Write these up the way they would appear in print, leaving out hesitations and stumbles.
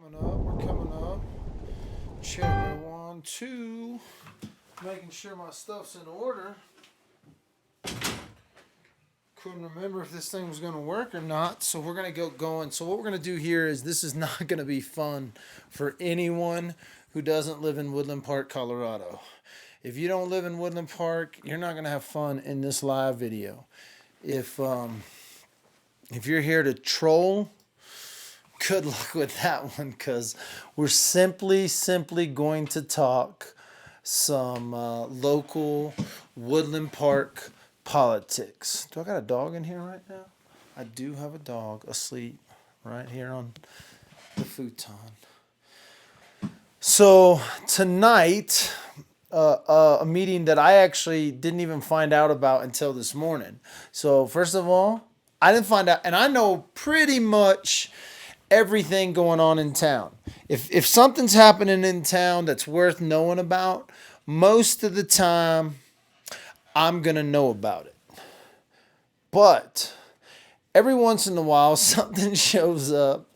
We're coming up. Check one, two. Making sure my stuff's in order. Couldn't remember if this thing was going to work or not, so we're going to go going. So what we're going to do here is this is not going to be fun for anyone who doesn't live in Woodland Park, Colorado. If you don't live in Woodland Park, you're not going to have fun in this live video. If you're here to troll, good luck with that one, because we're simply going to talk some local Woodland Park politics. Do I got a dog in here right now? I do have a dog asleep right here on the futon. So tonight, a meeting that I actually didn't even find out about until this morning. So first of all, I didn't find out, and I know pretty much everything going on in town. If something's happening in town that's worth knowing about, most of the time I'm going to know about it. But every once in a while something shows up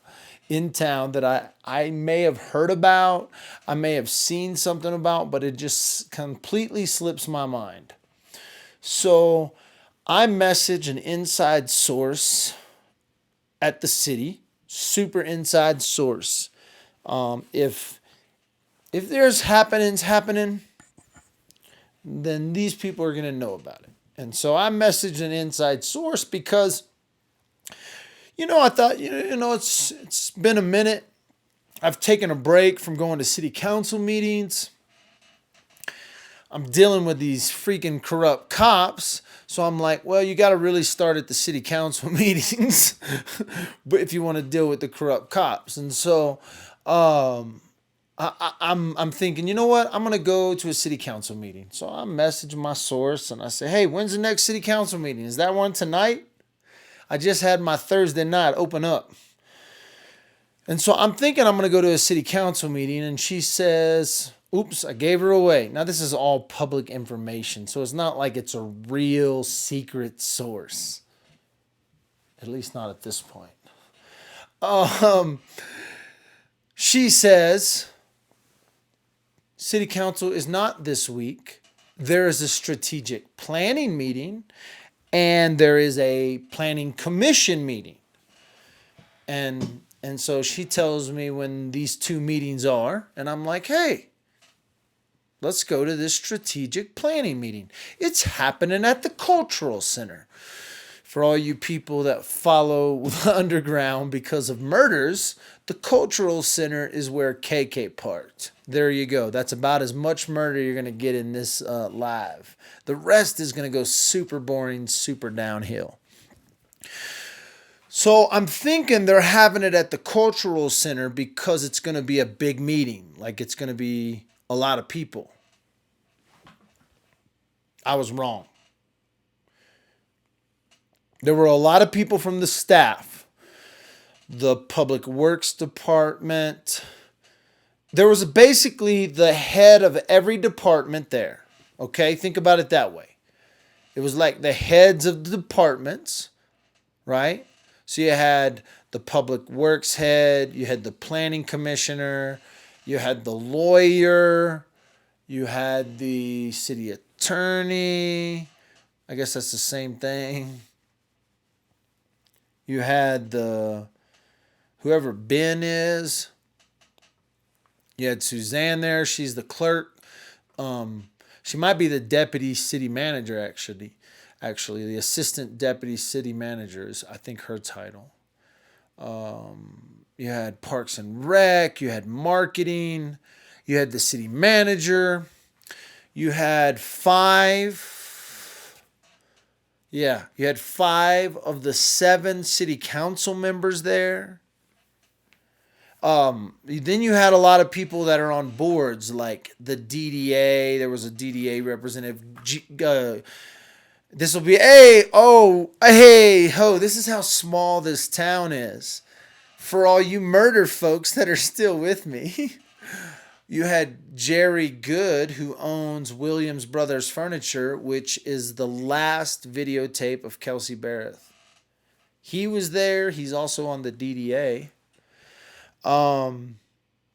in town that I may have heard about, I may have seen something about, but it just completely slips my mind. So I message an inside source at the city, super inside source. If there's happenings happening, then these people are going to know about it. And so I messaged an inside source because, I thought, it's been a minute. I've taken a break from going to city council meetings. I'm dealing with these freaking corrupt cops. So I'm like, well, you got to really start at the city council meetings but if you want to deal with the corrupt cops. And so I'm thinking, you know what? I'm going to go to a city council meeting. So I'm messaging my source and I say, hey, when's the next city council meeting? Is that one tonight? I just had my Thursday night open up. And so I'm thinking I'm going to go to a city council meeting, and she says, oops, I gave her away. Now, this is all public information, so it's not like it's a real secret source. At least not at this point. She says, city council is not this week. There is a strategic planning meeting, and there is a planning commission meeting. And so she tells me when these two meetings are, and I'm like, hey, let's go to this strategic planning meeting. It's happening at the Cultural Center. For all you people that follow the underground because of murders, the Cultural Center is where KK parked. There you go. That's about as much murder you're going to get in this live. The rest is going to go super boring, super downhill. So I'm thinking they're having it at the Cultural Center because it's going to be a big meeting. Like it's going to be a lot of people. I was wrong. There were a lot of people from the staff, the Public Works Department. There was basically the head of every department there. Okay, think about it that way. It was like the heads of the departments, right? So you had the Public Works head, you had the planning commissioner, you had the lawyer, you had the city attorney. I guess that's the same thing. You had whoever Ben is. You had Suzanne there. She's the clerk. She might be the deputy city manager, actually. Actually, the assistant deputy city manager is, I think, her title. You had Parks and Rec. You had marketing. You had the city manager. You had you had 5 of the 7 city council members there. Then you had a lot of people that are on boards, like the DDA. There was a DDA representative. This will be, hey, ho, this is how small this town is. For all you murder folks that are still with me. You had Jerry Good, who owns Williams Brothers Furniture, which is the last videotape of Kelsey Barrett. He was there. He's also on the DDA. And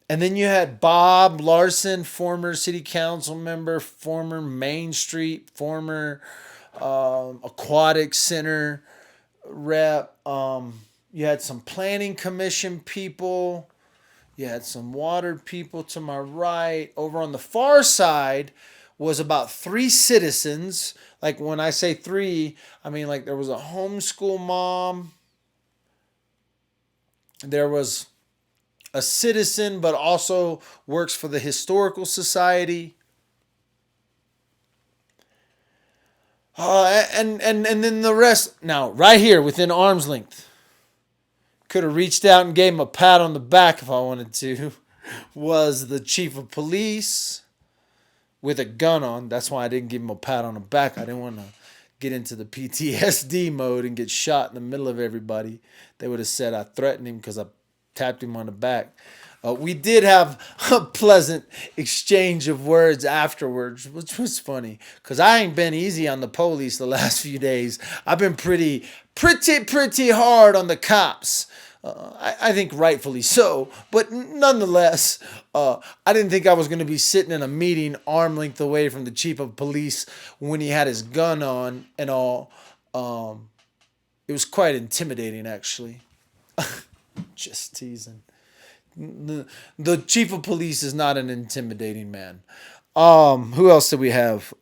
then you had Bob Larson, former city council member, former Main Street, former aquatic center rep. You had some planning commission people. You had some water people to my right. Over on the far side was about three citizens. Like when I say three, I mean like there was a homeschool mom. There was a citizen, but also works for the historical society. And then the rest. Now, right here within arm's length, could have reached out and gave him a pat on the back if I wanted to. Was the chief of police with a gun on. That's why I didn't give him a pat on the back. I didn't want to get into the PTSD mode and get shot in the middle of everybody. They would have said I threatened him because I tapped him on the back. We did have a pleasant exchange of words afterwards, which was funny because I ain't been easy on the police the last few days. I've been pretty hard on the cops. I think rightfully so, but nonetheless, I didn't think I was going to be sitting in a meeting arm length away from the chief of police when he had his gun on and all. It was quite intimidating, actually. Just teasing. The chief of police is not an intimidating man. Who else did we have?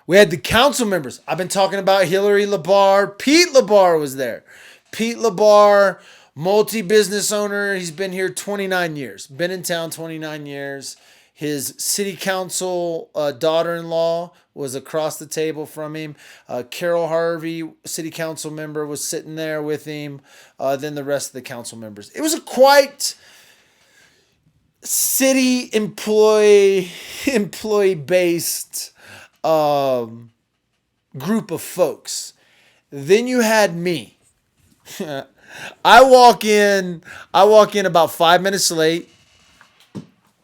We had the council members. I've been talking about Hillary LaBar. Pete LaBar was there. Pete LaBar, multi-business owner. He's been here 29 years. Been in town 29 years. His city council daughter-in-law was across the table from him. Carol Harvey, city council member, was sitting there with him. Then the rest of the council members. It was a quite city employee-based group of folks. Then you had me. I walk in about 5 minutes late.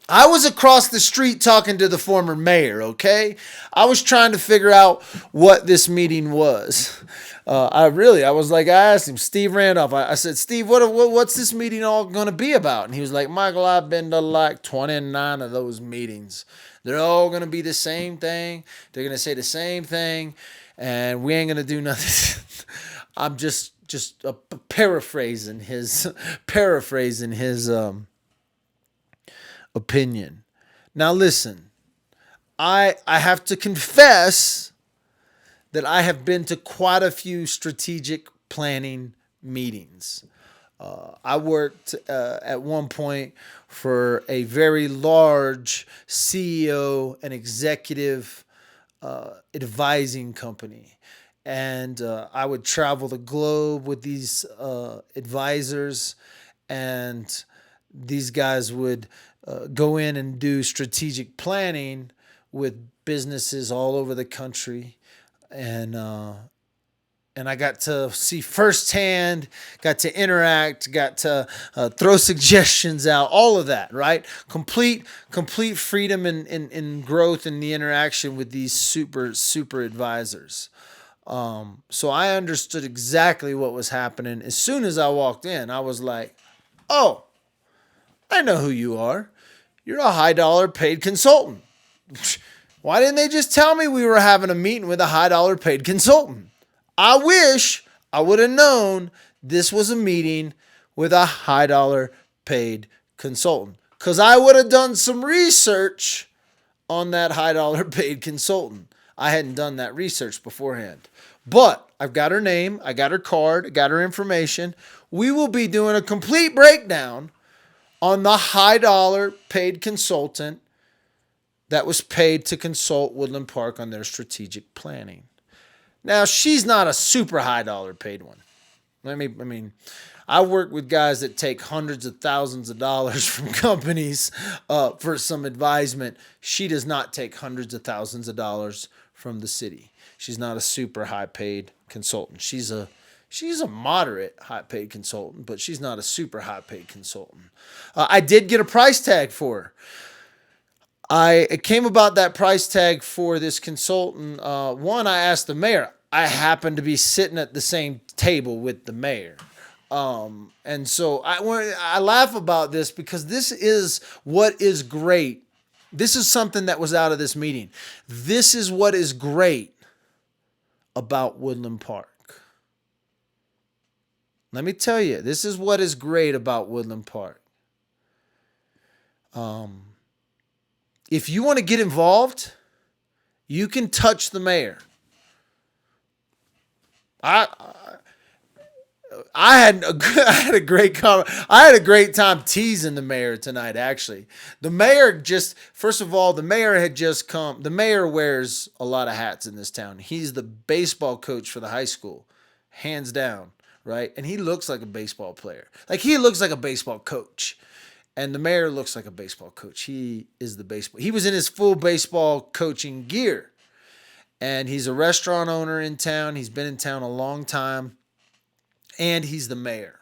I was across the street talking to the former mayor, okay? I was trying to figure out what this meeting was. I asked him, Steve Randolph, I said, Steve, what's this meeting all going to be about? And he was like, Michael, I've been to like 29 of those meetings. They're all going to be the same thing. They're going to say the same thing, and we ain't going to do nothing. I'm just paraphrasing his opinion. Now listen, I have to confess that I have been to quite a few strategic planning meetings. I worked at one point for a very large CEO and executive advising company. And I would travel the globe with these advisors, and these guys would go in and do strategic planning with businesses all over the country. And I got to see firsthand, got to interact, got to throw suggestions out, all of that, right? Complete freedom and growth in the interaction with these super advisors. So I understood exactly what was happening. As soon as I walked in, I was like, oh, I know who you are. You're a high dollar paid consultant. Why didn't they just tell me we were having a meeting with a high dollar paid consultant? I wish I would have known this was a meeting with a high dollar paid consultant, because I would have done some research on that high dollar paid consultant. I hadn't done that research beforehand. But I've got her name, I got her card, I got her information. We will be doing a complete breakdown on the high dollar paid consultant that was paid to consult Woodland Park on their strategic planning. Now, she's not a super high dollar paid one. I work with guys that take hundreds of thousands of dollars from companies for some advisement. She does not take hundreds of thousands of dollars from the city. She's not a super high paid consultant. She's a moderate high paid consultant, but she's not a super high paid consultant. I did get a price tag for her. It came about that price tag for this consultant. One, I asked the mayor. I happened to be sitting at the same table with the mayor. And so I laugh about this because this is what is great. This is something that was out of this meeting. This is what is great about Woodland Park. Let me tell you, this is what is great about Woodland Park. If you want to get involved, you can touch the mayor. I I had I had a great I had a great time teasing the mayor tonight. Actually, the mayor just first of all, the mayor had just come. The mayor wears a lot of hats in this town. He's the baseball coach for the high school, hands down, right? And he looks like a baseball player. Like he looks like a baseball coach. And the mayor looks like a baseball coach. He is the baseball. He was in his full baseball coaching gear. And he's a restaurant owner in town. He's been in town a long time. And he's the mayor.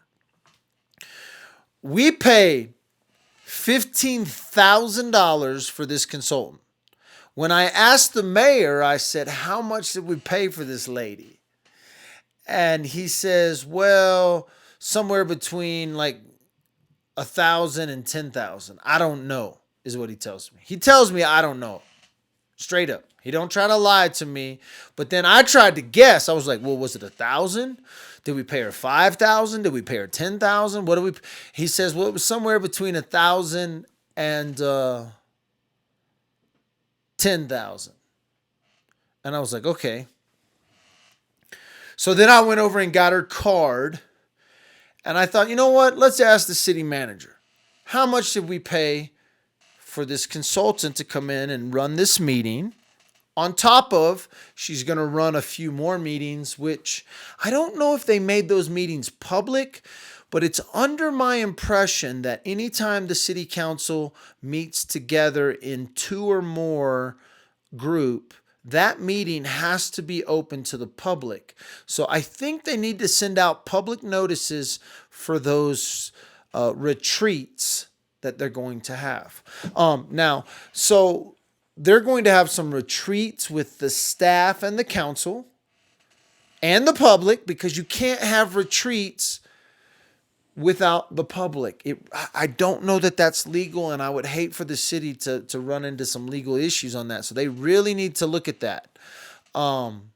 We paid $15,000 for this consultant. When I asked the mayor, I said, how much did we pay for this lady? And he says, well, somewhere between like 1,000 and 10,000. I don't know, is what he tells me. He tells me I don't know. Straight up. He don't try to lie to me. But then I tried to guess. I was like, well, was it 1,000? Did we pay her 5,000? Did we pay her 10,000? What do we? He says, well, it was somewhere between 1,000 and 10,000. And I was like, okay. So then I went over and got her card. And I thought, you know what? Let's ask the city manager. How much did we pay for this consultant to come in and run this meeting? On top of, she's going to run a few more meetings, which I don't know if they made those meetings public, but it's under my impression that anytime the city council meets together in 2 or more group, that meeting has to be open to the public. So I think they need to send out public notices for those retreats that they're going to have. So they're going to have some retreats with the staff and the council and the public, because you can't have retreats without the public. I don't know that that's legal, and I would hate for the city to run into some legal issues on that. So they really need to look at that. I'm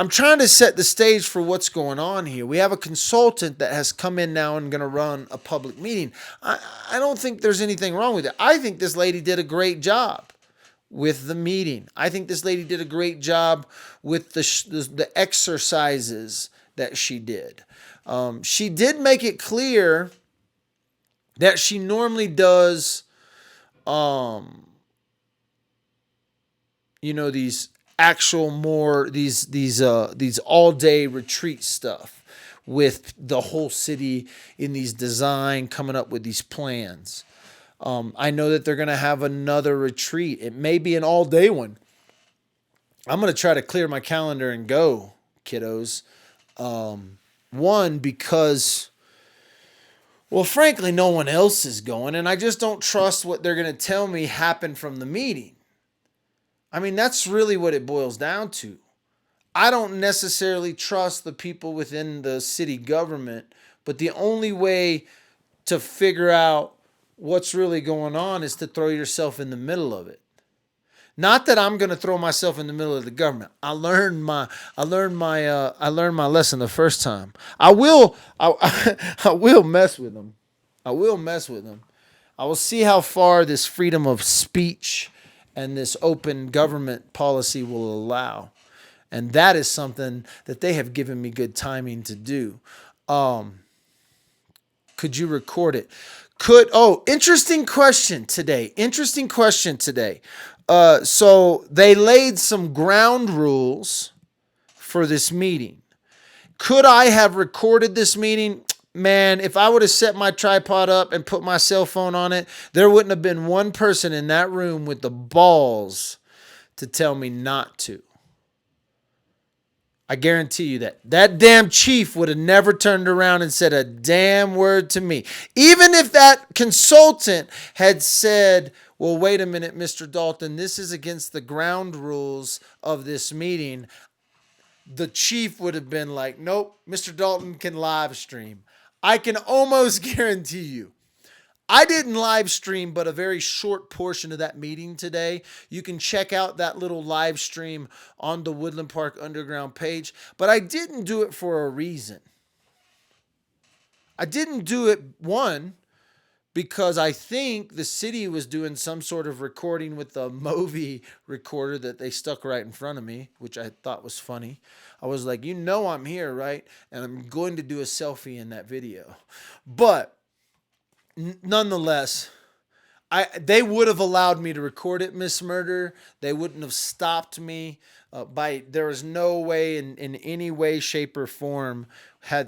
trying to set the stage for what's going on here. We have a consultant that has come in now and going to run a public meeting. I don't think there's anything wrong with it. I think this lady did a great job with the meeting. I think this lady did a great job with the exercises that she did. She did make it clear that she normally does, these actual more these all day retreat stuff with the whole city in these design, coming up with these plans. I know that they're going to have another retreat. It may be an all day one. I'm going to try to clear my calendar and go, kiddos. One, because, well, frankly, no one else is going, and I just don't trust what they're going to tell me happened from the meeting. I mean, that's really what it boils down to. I don't necessarily trust the people within the city government, but the only way to figure out what's really going on is to throw yourself in the middle of it. Not that I'm going to throw myself in the middle of the government. I learned my lesson the first time. I will mess with them. I will see how far this freedom of speech and this open government policy will allow. And that is something that they have given me good timing to do. Could you record it? Interesting question today. So they laid some ground rules for this meeting. Could I have recorded this meeting? Man, if I would have set my tripod up and put my cell phone on it, there wouldn't have been one person in that room with the balls to tell me not to. I guarantee you that. That damn chief would have never turned around and said a damn word to me. Even if that consultant had said, well, wait a minute, Mr. Dalton, this is against the ground rules of this meeting. the chief would have been like, nope, Mr. Dalton can live stream. I can almost guarantee you. I didn't live stream but a very short portion of that meeting today. You can check out that little live stream on the Woodland Park Underground page, but I didn't do it for a reason. I didn't do it, one, because I think the city was doing some sort of recording with the Movi recorder that they stuck right in front of me, which I thought was funny. I was like, I'm here, right? And I'm going to do a selfie in that video. But nonetheless, they would have allowed me to record it, Miss Murder. They wouldn't have stopped me. There was no way in any way, shape, or form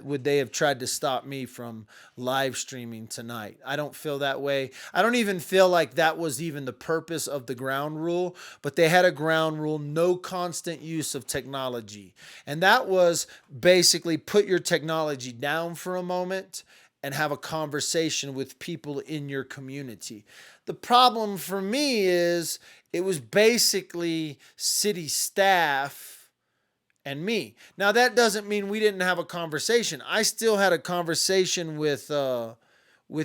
would they have tried to stop me from live streaming tonight. I don't feel that way. I don't even feel like that was even the purpose of the ground rule, but they had a ground rule: no constant use of technology. And that was basically put your technology down for a moment and have a conversation with people in your community. The problem for me is it was basically city staff and me. Now that doesn't mean we didn't have a conversation. I still had a conversation with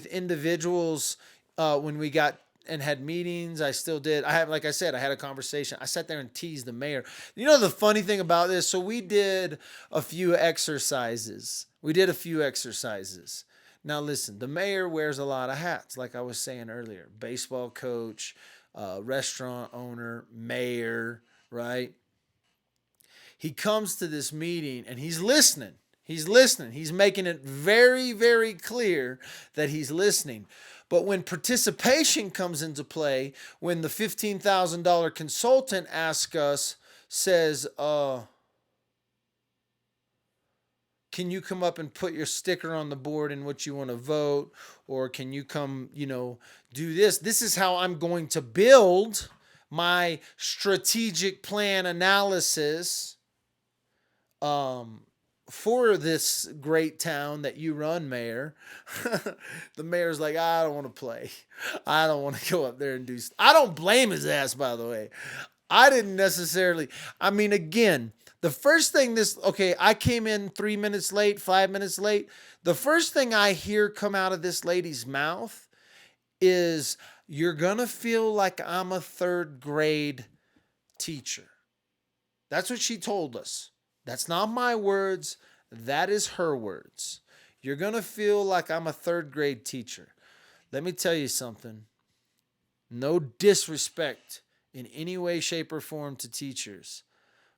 individuals when we got and had meetings. I still did. Like I said, I had a conversation. I sat there and teased the mayor. You know the funny thing about this? So we did a few exercises. Now listen, the mayor wears a lot of hats, like I was saying earlier. Baseball coach, restaurant owner, mayor, right? He comes to this meeting and he's listening. He's making it very, very clear that he's listening. But when participation comes into play, when the $15,000 consultant says, can you come up and put your sticker on the board in what you want to vote? Or can you come, do this? This is how I'm going to build my strategic plan analysis for this great town that you run, Mayor. The mayor's like, I don't want to play. I don't want to go up there and do. I don't blame his ass, by the way. I didn't necessarily. I mean, again, the first thing I came in 3 minutes late, 5 minutes late. The first thing I hear come out of this lady's mouth is, you're going to feel like I'm a third grade teacher. That's what she told us. That's not my words. That is her words. You're going to feel like I'm a third grade teacher. Let me tell you something. No disrespect in any way, shape, or form to teachers.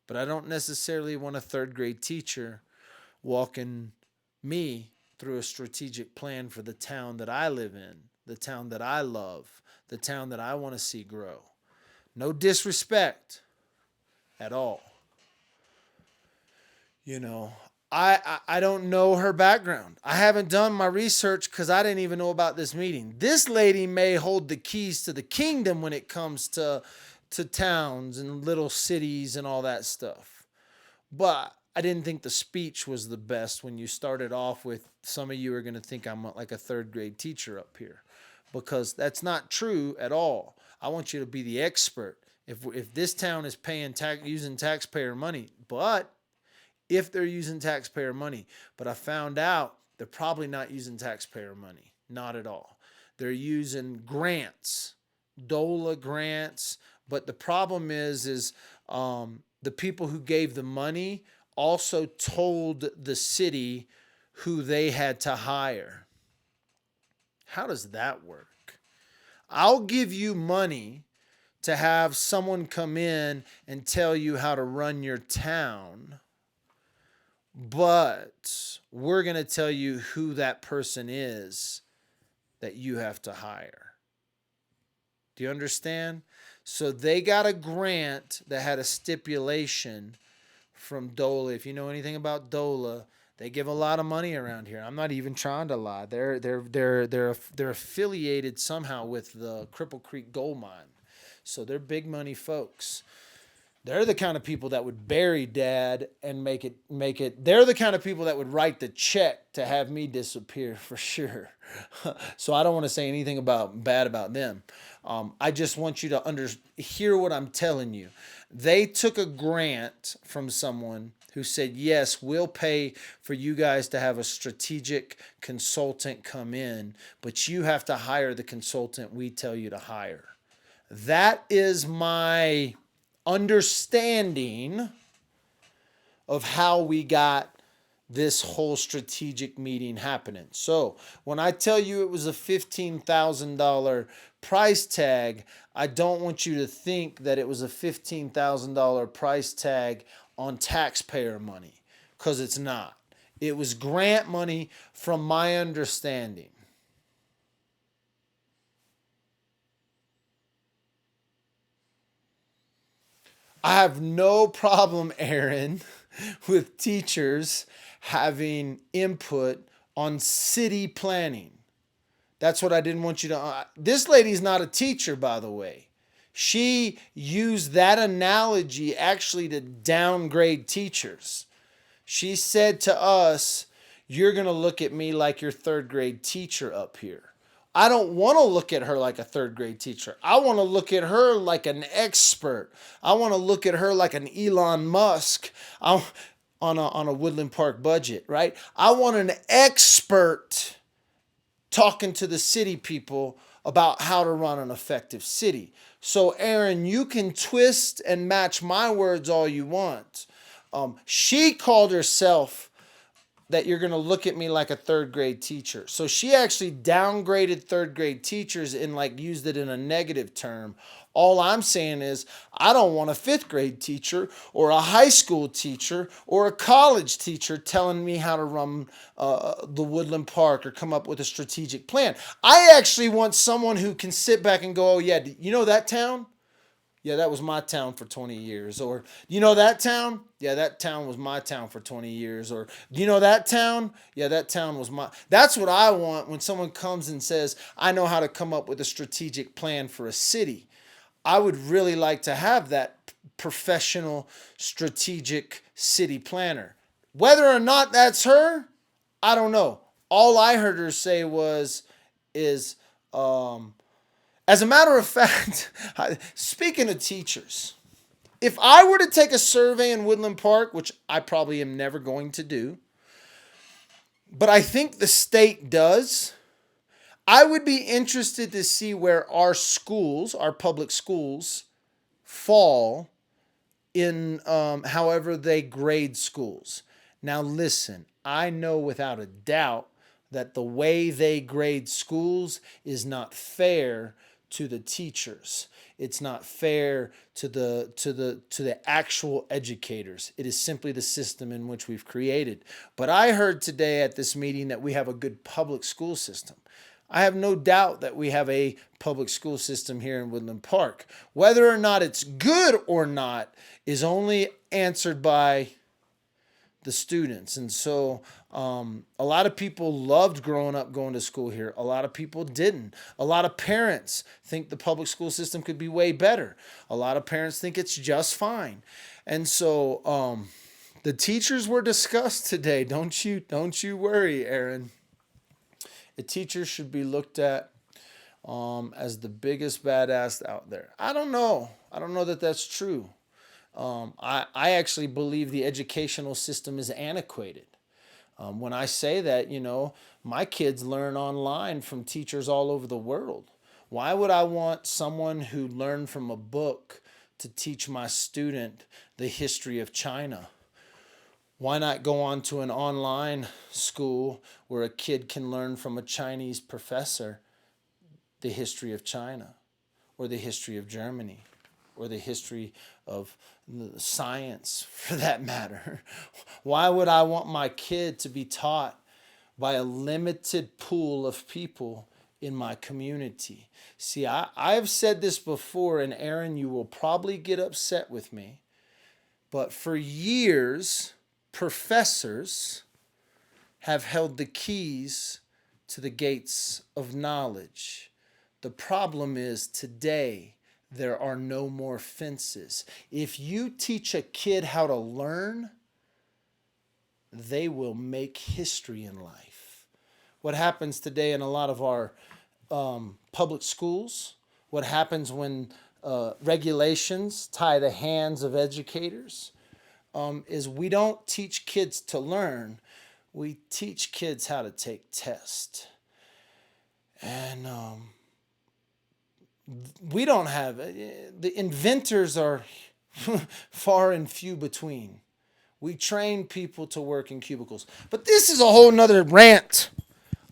But I don't necessarily want a third grade teacher walking me through a strategic plan for the town that I live in, the town that I love, the town that I want to see grow. No disrespect at all. I don't know her background. I haven't done my research because I didn't even know about this meeting. This lady may hold the keys to the kingdom when it comes to towns and little cities and all that stuff. But I didn't think the speech was the best when you started off with, some of you are going to think I'm like a third grade teacher up here, because that's not true at all. I want you to be the expert. If this town is using taxpayer money, if they're using taxpayer money, but I found out they're probably not using taxpayer money. Not at all. They're using grants, DOLA grants. But the problem is the people who gave the money also told the city who they had to hire. How does that work? I'll give you money to have someone come in and tell you how to run your town, but we're going to tell you who that person is that you have to hire. Do you understand? So they got a grant that had a stipulation from DOLA. If you know anything about DOLA, they give a lot of money around here. I'm not even trying to lie. They're affiliated somehow with the Cripple Creek gold mine. So they're big money folks. They're the kind of people that would bury Dad and make it. They're the kind of people that would write the check to have me disappear for sure. So I don't want to say anything bad about them. I just want you to hear what I'm telling you. They took a grant from someone who said, yes, we'll pay for you guys to have a strategic consultant come in, but you have to hire the consultant we tell you to hire. That is my understanding of how we got this whole strategic meeting happening. So when I tell you it was a $15,000 price tag, I don't want you to think that it was a $15,000 price tag on taxpayer money, because it's not. It was grant money from my understanding. I have no problem, Aaron, with teachers having input on city planning. That's what I didn't want you to. This lady's not a teacher, by the way. She used that analogy actually to downgrade teachers. She said to us, "You're going to look at me like your third grade teacher up here." I don't want to look at her like a third grade teacher. I want to look at her like an expert. I want to look at her like an Elon Musk on a Woodland Park budget, right? I want an expert talking to the city people about how to run an effective city. So, Aaron, you can twist and match my words all you want. She called herself that you're going to look at me like a third grade teacher. So she actually downgraded third grade teachers and like used it in a negative term. All I'm saying is I don't want a fifth grade teacher or a high school teacher or a college teacher telling me how to run the Woodland Park or come up with a strategic plan. I actually want someone who can sit back and go, oh yeah, you know that town? Yeah, that was my town for 20 years. Or, you know that town? Yeah, that town was my town for 20 years. Or, you know that town? Yeah, that town was my. That's what I want when someone comes and says, I know how to come up with a strategic plan for a city. I would really like to have that professional strategic city planner. Whether or not that's her, I don't know. All I heard her say is, as a matter of fact, speaking of teachers, if I were to take a survey in Woodland Park, which I probably am never going to do, but I think the state does, I would be interested to see where our schools, our public schools, fall in however they grade schools. Now, listen, I know without a doubt that the way they grade schools is not fair to the teachers. It's not fair to the actual educators. It is simply the system in which we've created. But I heard today at this meeting that we have a good public school system. I have no doubt that we have a public school system here in Woodland Park. Whether or not it's good or not is only answered by the students. And so a lot of people loved growing up going to school here. A lot of people didn't. A lot of parents think the public school system could be way better. A lot of parents think it's just fine. And so the teachers were discussed today. Don't you worry, Aaron. A teacher should be looked at as the biggest badass out there. I don't know. I don't know that that's true. I actually believe the educational system is antiquated. When I say that, my kids learn online from teachers all over the world. Why would I want someone who learned from a book to teach my student the history of China? Why not go on to an online school where a kid can learn from a Chinese professor the history of China or the history of Germany or the history of science for that matter? Why would I want my kid to be taught by a limited pool of people in my community? See, I've said this before, and Aaron, you will probably get upset with me, but for years, professors have held the keys to the gates of knowledge. The problem is today there are no more fences. If you teach a kid how to learn, they will make history in life. What happens today in a lot of our public schools, what happens when regulations tie the hands of educators, is we don't teach kids to learn. We teach kids how to take tests. And we don't have the inventors are far and few between. We train people to work in cubicles. But this is a whole nother rant.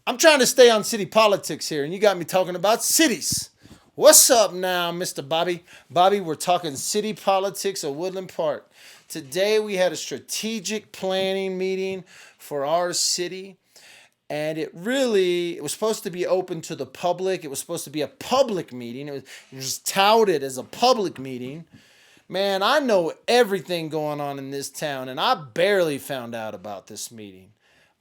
I'm trying to stay on city politics here, and you got me talking about cities. What's up now, Mr. Bobby? Bobby, we're talking city politics of Woodland Park. Today we had a strategic planning meeting for our city, and it was supposed to be open to the public. It was supposed to be a public meeting. It was touted as a public meeting. Man, I know everything going on in this town, and I barely found out about this meeting.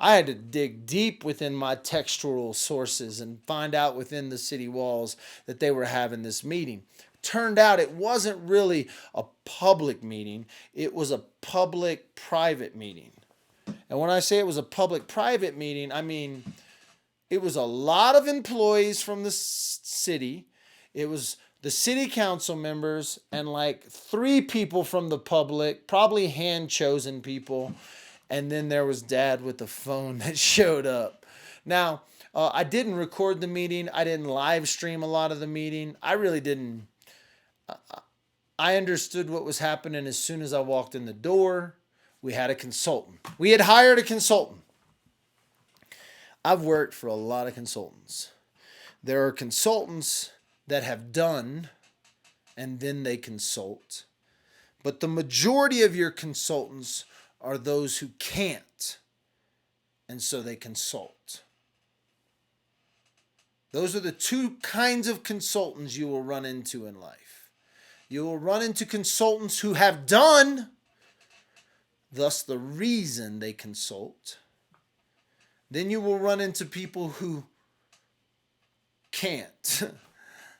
I had to dig deep within my textual sources and find out within the city walls that they were having this meeting. Turned out it wasn't really a public meeting, it was a public private meeting. And when I say it was a public private meeting, I mean it was a lot of employees from the city. It was the city council members and like 3 people from the public, probably hand chosen people. And then there was Dad with the phone that showed up. Now, I didn't record the meeting. I didn't live stream a lot of the meeting. I really didn't. I understood what was happening as soon as I walked in the door. We had a consultant. We had hired a consultant. I've worked for a lot of consultants. There are consultants that have done and then they consult. But the majority of your consultants are those who can't, and so they consult. Those are the 2 kinds of consultants you will run into in life. You will run into consultants who have done, thus the reason they consult. Then you will run into people who can't,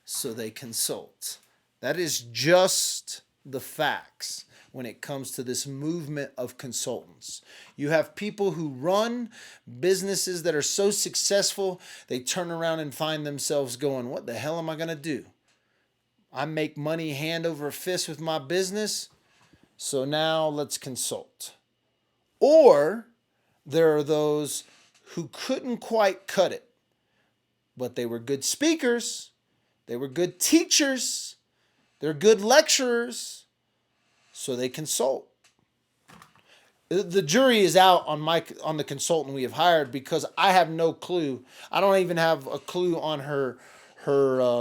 so they consult. That is just the facts when it comes to this movement of consultants. You have people who run businesses that are so successful, they turn around and find themselves going, what the hell am I going to do? I make money hand over fist with my business, so now let's consult. Or there are those who couldn't quite cut it, but they were good speakers, they were good teachers, they're good lecturers, so they consult. The jury is out on the consultant we have hired because I have no clue. I don't even have a clue on her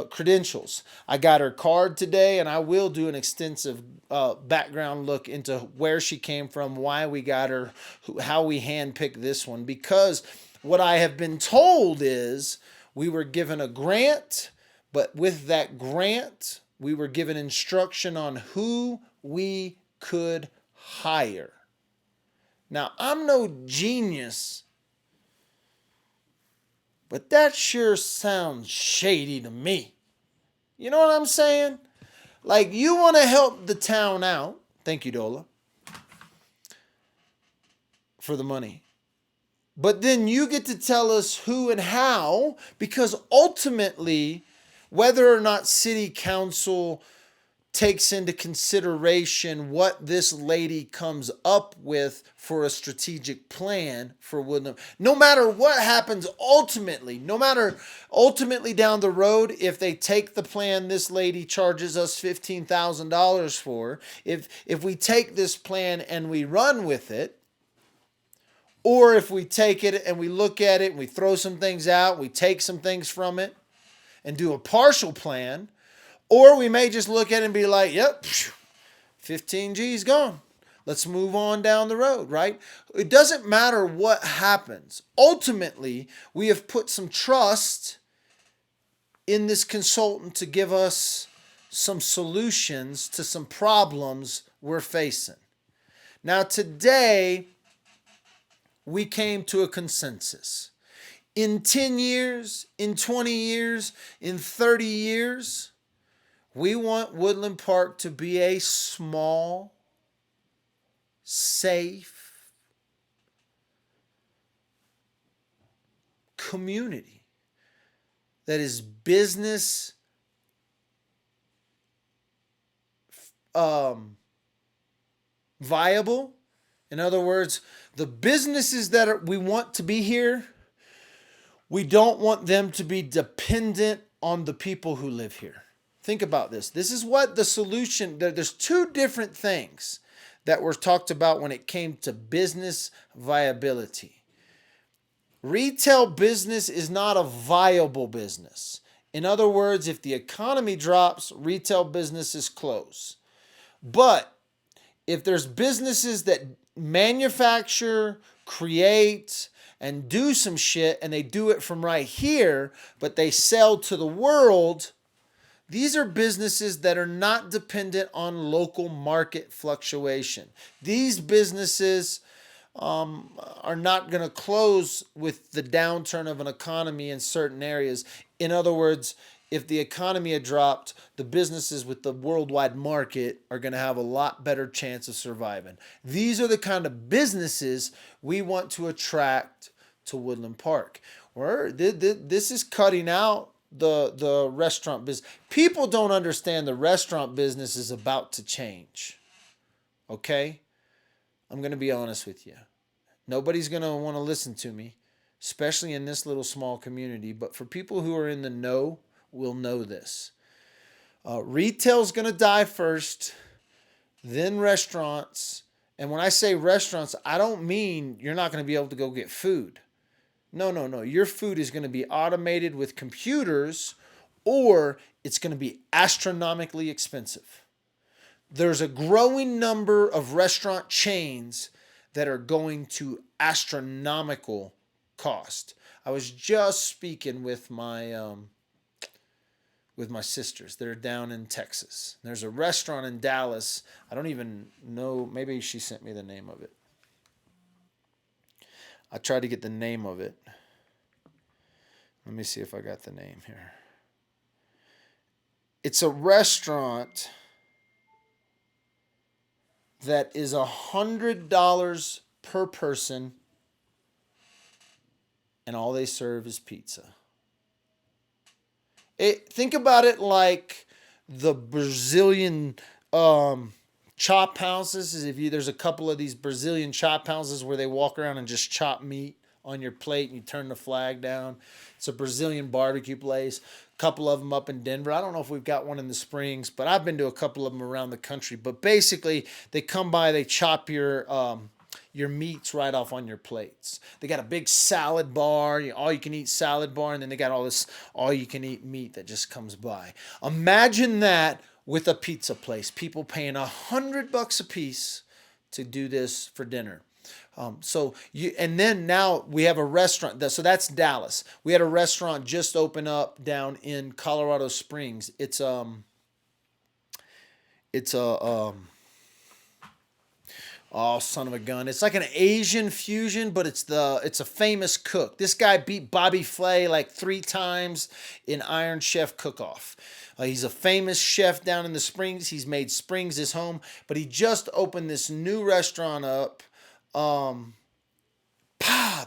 credentials. I got her card today, and I will do an extensive background look into where she came from, why we got her, how we handpicked this one. Because what I have been told is we were given a grant, but with that grant, we were given instruction on who we could hire. Now, I'm no genius, but that sure sounds shady to me. You know what I'm saying? Like, you want to help the town out. Thank you, Dola, for the money. But then you get to tell us who and how, because ultimately, whether or not city council takes into consideration what this lady comes up with for a strategic plan for Woodland. No matter what happens ultimately, down the road, if they take the plan this lady charges us $15,000 for, if we take this plan and we run with it, or if we take it and we look at it and we throw some things out, we take some things from it and do a partial plan, or we may just look at it and be like, yep, 15 G's gone. Let's move on down the road, right? It doesn't matter what happens. Ultimately, we have put some trust in this consultant to give us some solutions to some problems we're facing. Now, today, we came to a consensus. In 10 years, in 20 years, in 30 years, we want Woodland Park to be a small, safe community that is business viable. In other words, the businesses that we want to be here, we don't want them to be dependent on the people who live here. Think about this. This is what the solution, there's two different things that were talked about when it came to business viability. Retail business is not a viable business. In other words, if the economy drops, retail businesses close. But if there's businesses that manufacture, create, and do some shit, and they do it from right here, but they sell to the world, these are businesses that are not dependent on local market fluctuation. These businesses are not going to close with the downturn of an economy in certain areas. In other words, if the economy had dropped, the businesses with the worldwide market are going to have a lot better chance of surviving. These are the kind of businesses we want to attract to Woodland Park. This is cutting out the restaurant business. People don't understand the restaurant business is about to change. Okay? I'm going to be honest with you. Nobody's going to want to listen to me, especially in this little small community. But for people who are in the know, will know this. Retail's going to die first, then restaurants. And when I say restaurants, I don't mean you're not going to be able to go get food. No. Your food is going to be automated with computers, or it's going to be astronomically expensive. There's a growing number of restaurant chains that are going to astronomical cost. I was just speaking with my sisters that are down in Texas. There's a restaurant in Dallas. I don't even know. Maybe she sent me the name of it. I tried to get the name of it. Let me see if I got the name here. It's a restaurant that is $100 per person, and all they serve is pizza. Think about it like the Brazilian chop houses. There's a couple of these Brazilian chop houses where they walk around and just chop meat on your plate and you turn the flag down. It's a Brazilian barbecue place. A couple of them up in Denver. I don't know if we've got one in the Springs, but I've been to a couple of them around the country. But basically, they come by, they chop your meats right off on your plates. They got a big salad bar, all you can eat salad bar, and then they got all this all you can eat meat that just comes by. Imagine that with a pizza place. People paying $100 a piece to do this for dinner. And then now we have a restaurant. So that's Dallas. We had a restaurant just open up down in Colorado Springs. It's a oh, son of a gun. It's like an Asian fusion, but it's a famous cook. This guy beat Bobby Flay like 3 times in Iron Chef Cook-Off. He's a famous chef down in the Springs. He's made Springs his home, but he just opened this new restaurant up.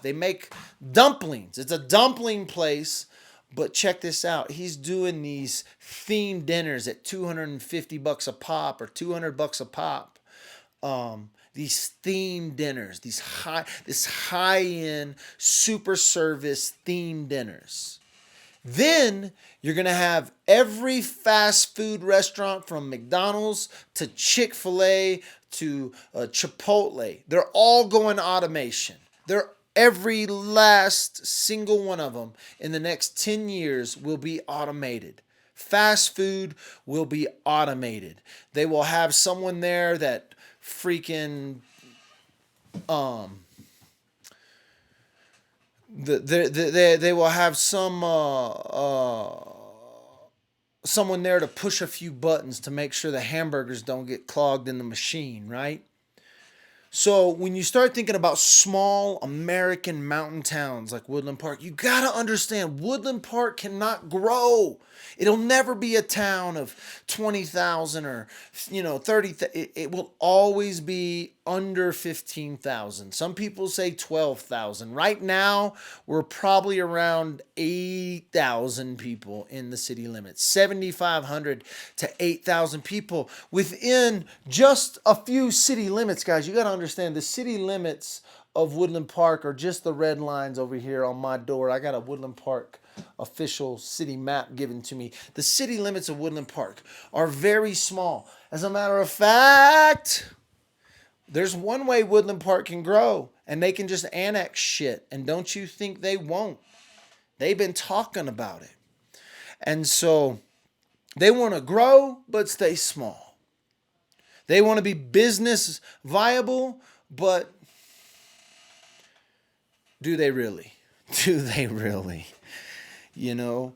They make dumplings. It's a dumpling place, but check this out. He's doing these themed dinners at $250 a pop or $200 a pop. These themed dinners, this high-end super service themed dinners. Then you're going to have every fast food restaurant from McDonald's to Chick-fil-A to Chipotle. They're all going automation. Every last single one of them in the next 10 years will be automated. Fast food will be automated. They will have someone there that freaking they will have someone there to push a few buttons to make sure the hamburgers don't get clogged in the machine, right? So when you start thinking about small American mountain towns like Woodland Park, you got to understand Woodland Park cannot grow. It'll never be a town of 20,000 or 30. It will always be under 15,000. Some people say 12,000. Right now, we're probably around 8,000 people in the city limits. 7,500 to 8,000 people within just a few city limits, guys. You got to understand the city limits of Woodland Park are just the red lines over here on my door. I got a Woodland Park official city map given to me. The city limits of Woodland Park are very small. As a matter of fact, there's one way Woodland Park can grow, and they can just annex shit. And don't you think they won't? They've been talking about it. And so they want to grow, but stay small. They want to be business viable, but do they really? Do they really? You know,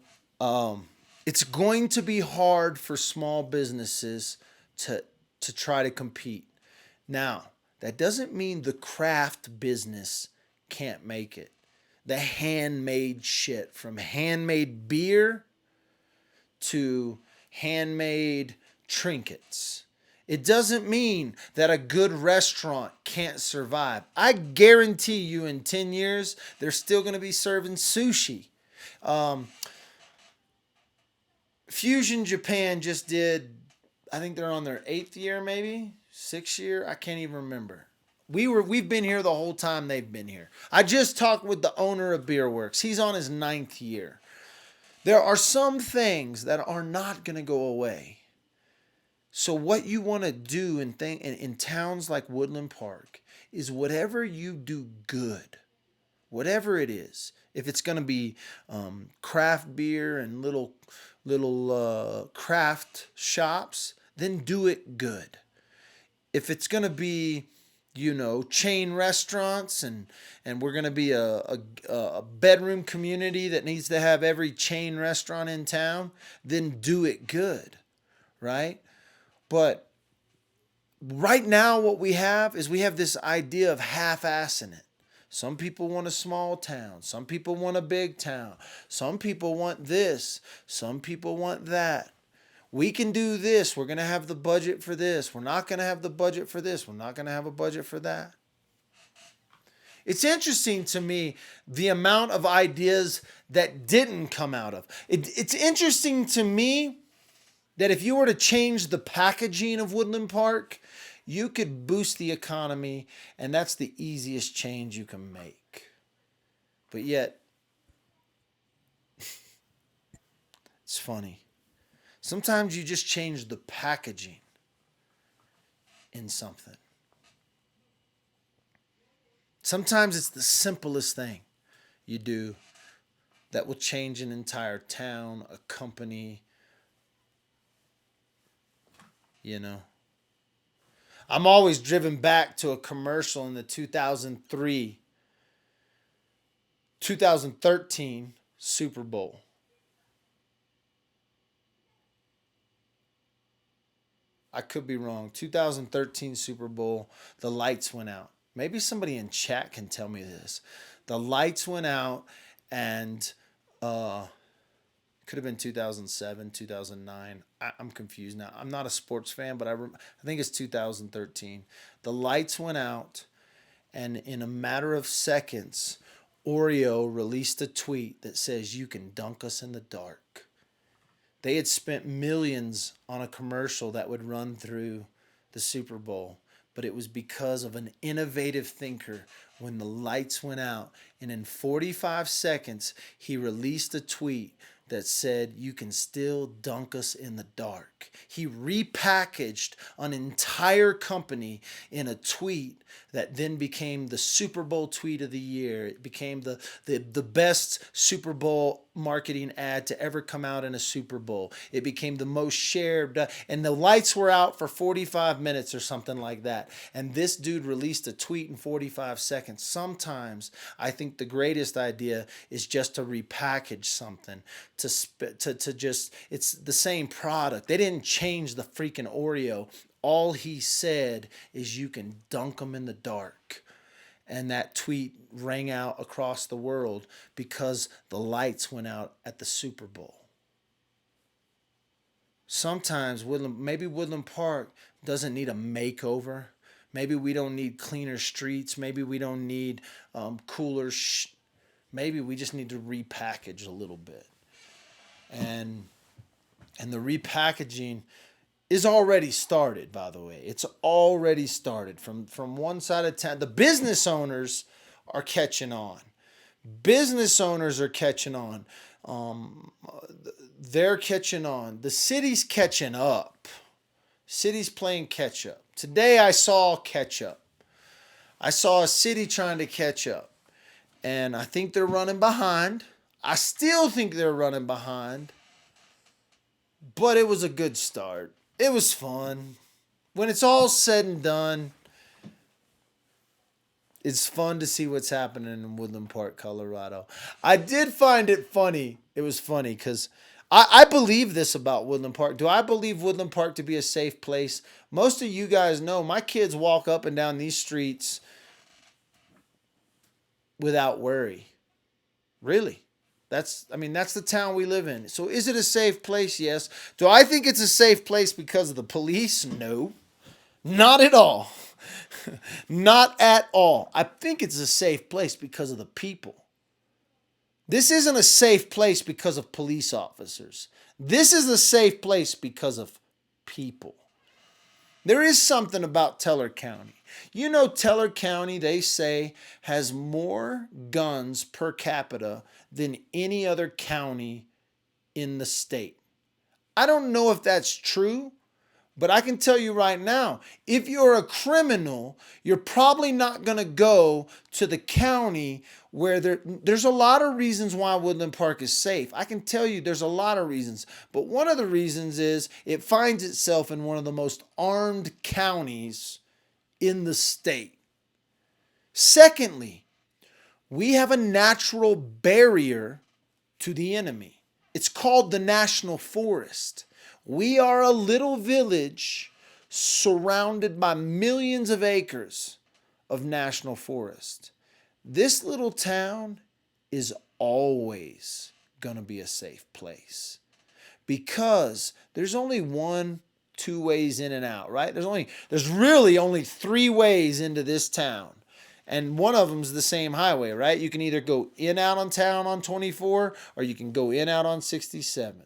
it's going to be hard for small businesses to try to compete. Now, that doesn't mean the craft business can't make it. The handmade shit, from handmade beer to handmade trinkets. It doesn't mean that a good restaurant can't survive. I guarantee you in 10 years, they're still going to be serving sushi. Fusion Japan just did, I think they're on their 8th year, maybe 6th year. I can't even remember. We've been here the whole time they've been here. I just talked with the owner of Beer Works. He's on his 9th year. There are some things that are not going to go away. So what you want to do in towns like Woodland Park is whatever you do good, whatever it is. If it's going to be craft beer and little craft shops, then do it good. If it's going to be, chain restaurants and we're going to be a bedroom community that needs to have every chain restaurant in town, then do it good, right? But right now what we have this idea of half-assing it. Some people want a small town. Some people want a big town. Some people want this. Some people want that. We can do this. We're going to have the budget for this. We're not going to have the budget for this. We're not going to have a budget for that. It's interesting to me the amount of ideas that didn't come out of. It's interesting to me that if you were to change the packaging of Woodland Park, you could boost the economy, and that's the easiest change you can make. But yet, it's funny. Sometimes you just change the packaging in something. Sometimes it's the simplest thing you do that will change an entire town, a company, I'm always driven back to a commercial in the 2013 Super Bowl. I could be wrong. 2013 Super Bowl, the lights went out. Maybe somebody in chat can tell me this. The lights went out, and could have been 2007, 2009. I'm confused now. I'm not a sports fan, but I think it's 2013. The lights went out, and in a matter of seconds, Oreo released a tweet that says, "You can dunk us in the dark." They had spent millions on a commercial that would run through the Super Bowl, but it was because of an innovative thinker. When the lights went out, and in 45 seconds, he released a tweet that said, "You can still dunk us in the dark." He repackaged an entire company in a tweet that then became the Super Bowl tweet of the year. It became the best Super Bowl marketing ad to ever come out in a Super Bowl. It became the most shared, and the lights were out for 45 minutes or something like that. And this dude released a tweet in 45 seconds. Sometimes I think the greatest idea is just to repackage something, to just, it's the same product. They didn't change the freaking Oreo. all he said is you can dunk them in the dark. And that tweet rang out across the world because the lights went out at the Super Bowl. Sometimes maybe Woodland Park doesn't need a makeover. Maybe we don't need cleaner streets. Maybe we don't need cooler. Maybe we just need to repackage a little bit. And the repackaging is already started, by the way. It's already started from one side of town. The business owners are catching on. Business owners are catching on. They're catching on. The city's catching up. City's playing catch up. Today I saw catch up. I saw a city trying to catch up. And I think they're running behind. I still think they're running behind. But it was a good start. It was fun. When it's all said and done, it's fun to see what's happening in Woodland Park, Colorado. I did find it funny. It was funny because I believe this about Woodland Park. Do I believe Woodland Park to be a safe place? Most of you guys know my kids walk up and down these streets without worry. Really. That's the town we live in. So is it a safe place? Yes. Do I think it's a safe place because of the police? No. Not at all. Not at all. I think it's a safe place because of the people. This isn't a safe place because of police officers. This is a safe place because of people. There is something about Teller County. You know, Teller County, they say, has more guns per capita than any other county in the state. I don't know if that's true, but I can tell you right now, if you're a criminal, you're probably not going to go to the county where there's a lot of reasons why Woodland Park is safe. I can tell you there's a lot of reasons, but one of the reasons is it finds itself in one of the most armed counties in the state. Secondly, we have a natural barrier to the enemy. It's called the National Forest. We are a little village surrounded by millions of acres of national forest. This little town is always going to be a safe place because there's only 1-2 ways in and out, right? There's really only 3 ways into this town. And one of them is the same highway, right? You can either go in out on town on 24 or you can go in out on 67.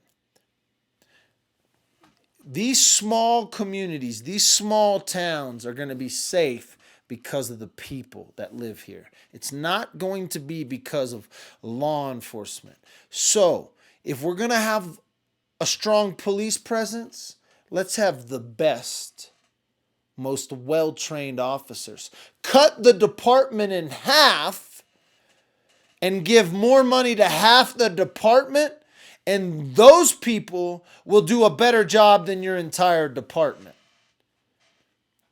These small communities, these small towns are going to be safe because of the people that live here. It's not going to be because of law enforcement. So, if we're going to have a strong police presence, let's have the best, most well-trained officers. Cut the department in half and give more money to half the department, and those people will do a better job than your entire department.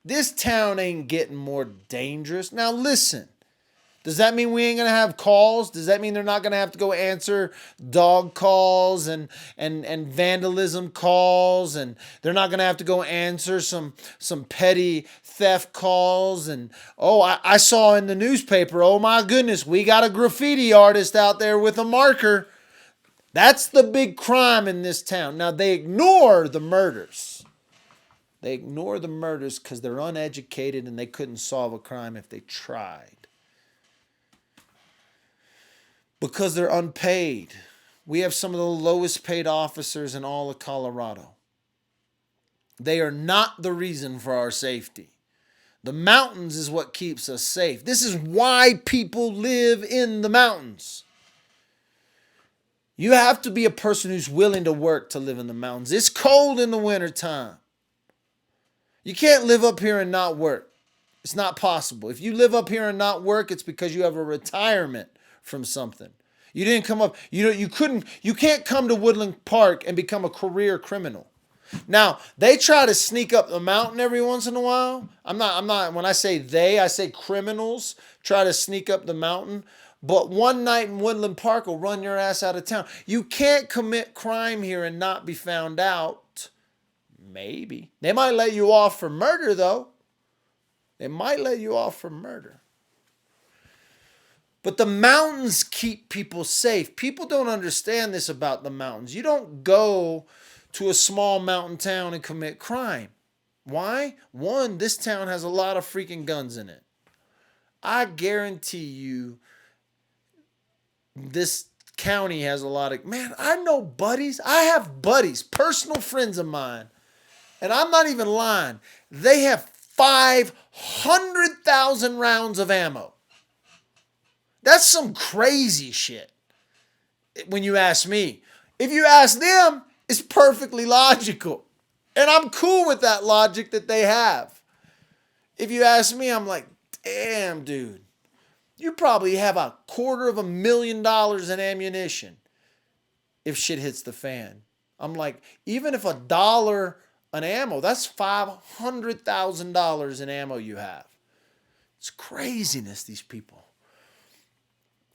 This town ain't getting more dangerous. Now listen, does that mean we ain't going to have calls? Does that mean they're not going to have to go answer dog calls and vandalism calls? And they're not going to have to go answer some petty theft calls? And, I saw in the newspaper, oh my goodness, we got a graffiti artist out there with a marker. That's the big crime in this town. Now, they ignore the murders. They ignore the murders because they're uneducated and they couldn't solve a crime if they tried. Because they're unpaid. We have some of the lowest paid officers in all of Colorado. They are not the reason for our safety. The mountains is what keeps us safe. This is why people live in the mountains. You have to be a person who's willing to work to live in the mountains. It's cold in the wintertime. You can't live up here and not work. It's not possible. If you live up here and not work, it's because you have a retirement from something. You didn't come up, you can't come to Woodland Park and become a career criminal. Now, they try to sneak up the mountain every once in a while. I'm not, when I say they, I say criminals try to sneak up the mountain. But one night in Woodland Park will run your ass out of town. You can't commit crime here and not be found out. Maybe. They might let you off for murder, though. They might let you off for murder. But the mountains keep people safe. People don't understand this about the mountains. You don't go to a small mountain town and commit crime. Why? One, this town has a lot of freaking guns in it. I guarantee you this county has a lot of... Man, I know buddies. I have buddies, personal friends of mine. And I'm not even lying. They have 500,000 rounds of ammo. That's some crazy shit when you ask me. If you ask them, it's perfectly logical. And I'm cool with that logic that they have. If you ask me, I'm like, damn, dude. You probably have $250,000 in ammunition if shit hits the fan. I'm like, even if $1 an ammo, that's $500,000 in ammo you have. It's craziness, these people.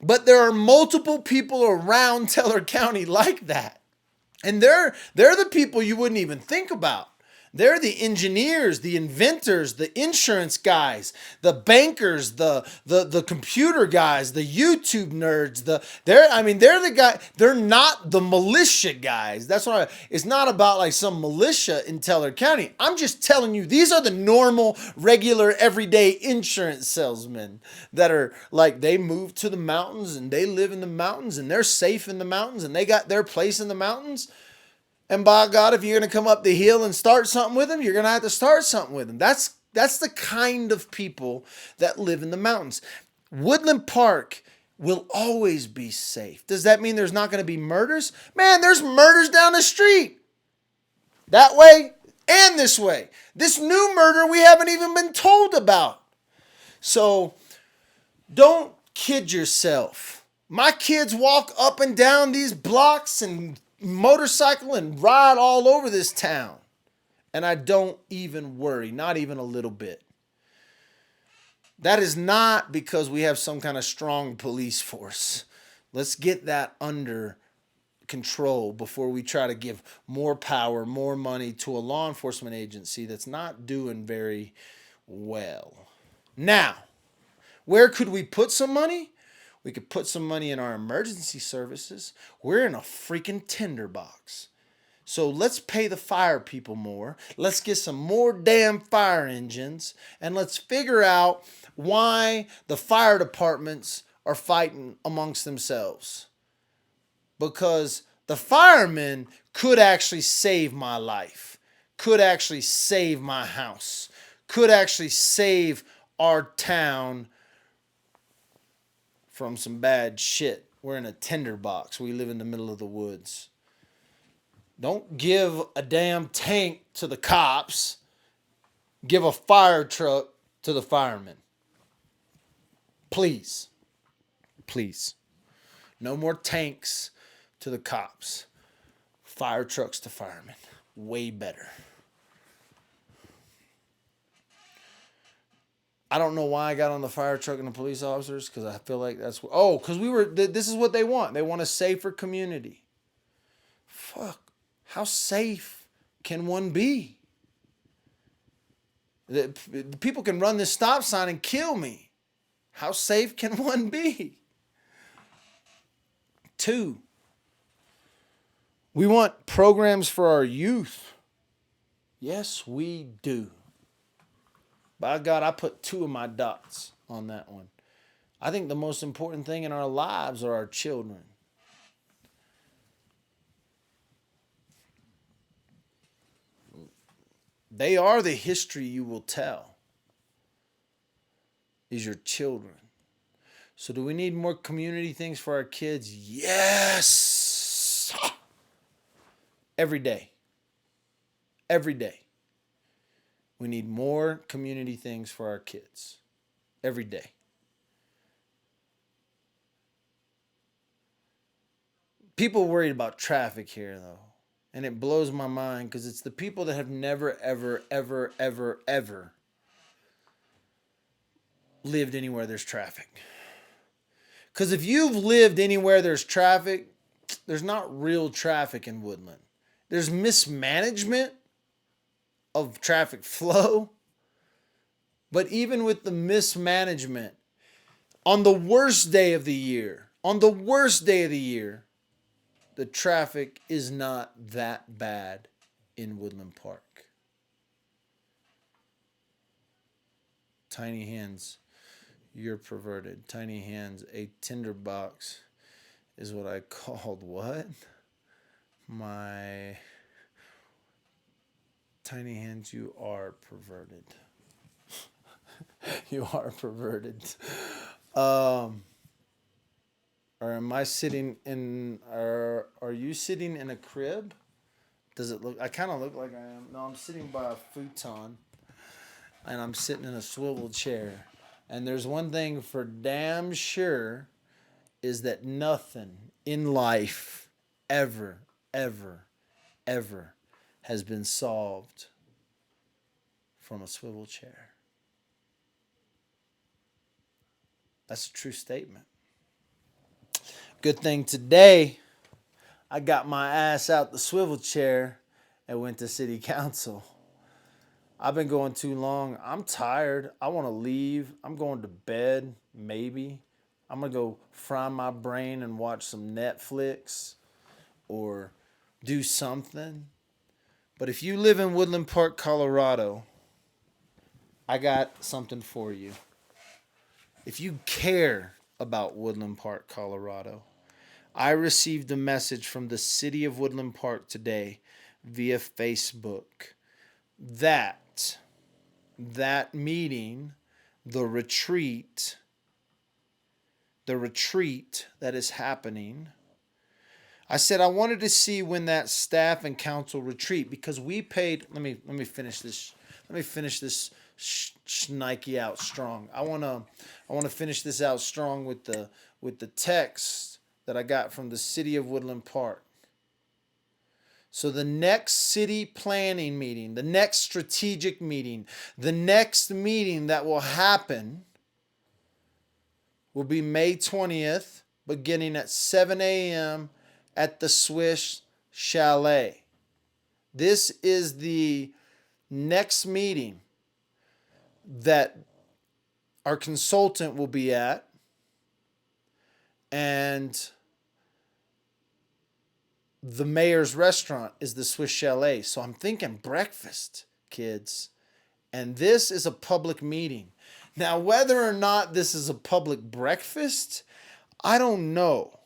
But there are multiple people around Teller County like that. And they're the people you wouldn't even think about. They're the engineers, the inventors, the insurance guys, the bankers, the computer guys, the YouTube nerds. They're the guy. They're not the militia guys. That's what it's not about like some militia in Teller County. I'm just telling you, these are the normal, regular, everyday insurance salesmen that are like, they move to the mountains and they live in the mountains and they're safe in the mountains and they got their place in the mountains. And by God, if you're going to come up the hill and start something with them, you're going to have to start something with them. That's the kind of people that live in the mountains. Woodland Park will always be safe. Does that mean there's not going to be murders? Man, there's murders down the street. That way and this way. This new murder we haven't even been told about. So don't kid yourself. My kids walk up and down these blocks and motorcycle and ride all over this town. And I don't even worry, not even a little bit. That is not because we have some kind of strong police force. Let's get that under control before we try to give more power, more money to a law enforcement agency that's not doing very well. Now, where could we put some money? We could put some money in our emergency services. We're in a freaking tinderbox. So let's pay the fire people more. Let's get some more damn fire engines. And let's figure out why the fire departments are fighting amongst themselves. Because the firemen could actually save my life. Could actually save my house. Could actually save our town from some bad shit. We're in a tinderbox. We live in the middle of the woods. Don't give a damn tank to the cops. Give a fire truck to the firemen. Please. Please. No more tanks to the cops. Fire trucks to firemen. Way better. I don't know why I got on the fire truck and the police officers, because I feel like that's... because this is what they want. They want a safer community. Fuck. How safe can one be? The people can run this stop sign and kill me. How safe can one be? 2, we want programs for our youth. Yes, we do. By God, I put 2 of my dots on that one. I think the most important thing in our lives are our children. They are the history you will tell. Is your children. So do we need more community things for our kids? Yes! Every day. Every day. We need more community things for our kids. Every day. People worried about traffic here, though. And it blows my mind because it's the people that have never, ever, ever, ever, ever lived anywhere there's traffic. Because if you've lived anywhere there's traffic, there's not real traffic in Woodland. There's mismanagement. of traffic flow. But even with the mismanagement, on the worst day of the year, the traffic is not that bad in Woodland Park. Tiny hands, you're perverted. Tiny hands, a tinderbox is what I called what? My tiny hands, you are perverted. You are perverted. Or am I sitting in? Are you sitting in a crib? Does it look? I kind of look like I am. No, I'm sitting by a futon, and I'm sitting in a swivel chair. And there's one thing for damn sure is that nothing in life ever, ever, ever has been solved from a swivel chair. That's a true statement. Good thing today I got my ass out the swivel chair and went to city council. I've been going too long. I'm tired. I want to leave. I'm going to bed, maybe. I'm going to go fry my brain and watch some Netflix or do something. But if you live in Woodland Park, Colorado, I got something for you. If you care about Woodland Park, Colorado, I received a message from the city of Woodland Park today via Facebook that meeting, the retreat that is happening, I said I wanted to see when that staff and council retreat, because we paid. Let me finish this. Let me finish this Nike out strong. I wanna finish this out strong with the text that I got from the city of Woodland Park. So the next city planning meeting, the next strategic meeting, the next meeting that will happen will be May 20th, beginning at 7 a.m. at the Swiss Chalet. This is the next meeting that our consultant will be at, and the mayor's restaurant is the Swiss Chalet. So I'm thinking breakfast, kids. And this is a public meeting. Now, whether or not this is a public breakfast, I don't know.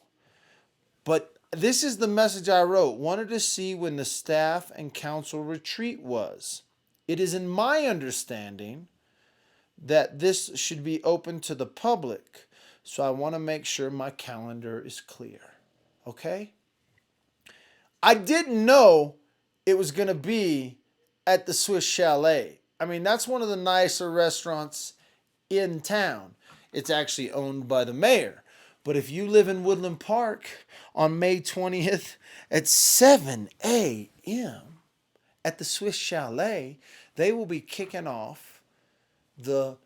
But this is the message I wrote. Wanted to see when the staff and council retreat was. It is in my understanding that this should be open to the public. So I want to make sure my calendar is clear. Okay? I didn't know it was going to be at the Swiss Chalet. I mean, that's one of the nicer restaurants in town. It's actually owned by the mayor. But if you live in Woodland Park on May 20th at 7 a.m. at the Swiss Chalet, they will be kicking off the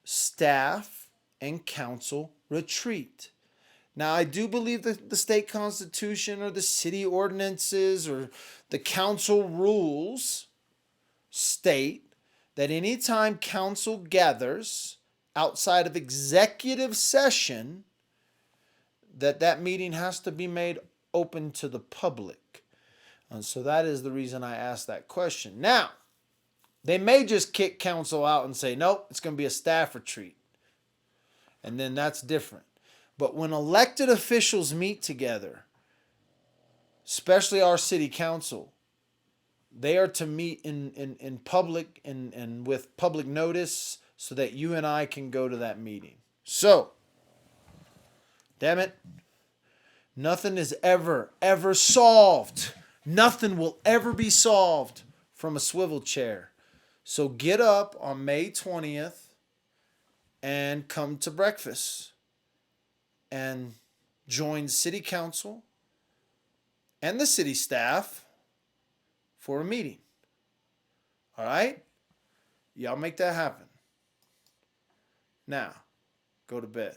staff and council retreat. Now, I do believe that the state constitution or the city ordinances or the council rules state that anytime council gathers outside of executive session, that meeting has to be made open to the public. And so that is the reason I asked that question. Now, they may just kick council out and say, nope, it's going to be a staff retreat. And then that's different. But when elected officials meet together, especially our city council, they are to meet in public and with public notice so that you and I can go to that meeting. So, damn it, nothing is ever solved. Nothing will ever be solved from a swivel chair. So get up on May 20th and come to breakfast and join city council and the city staff for a meeting. All right? Y'all make that happen. Now, go to bed.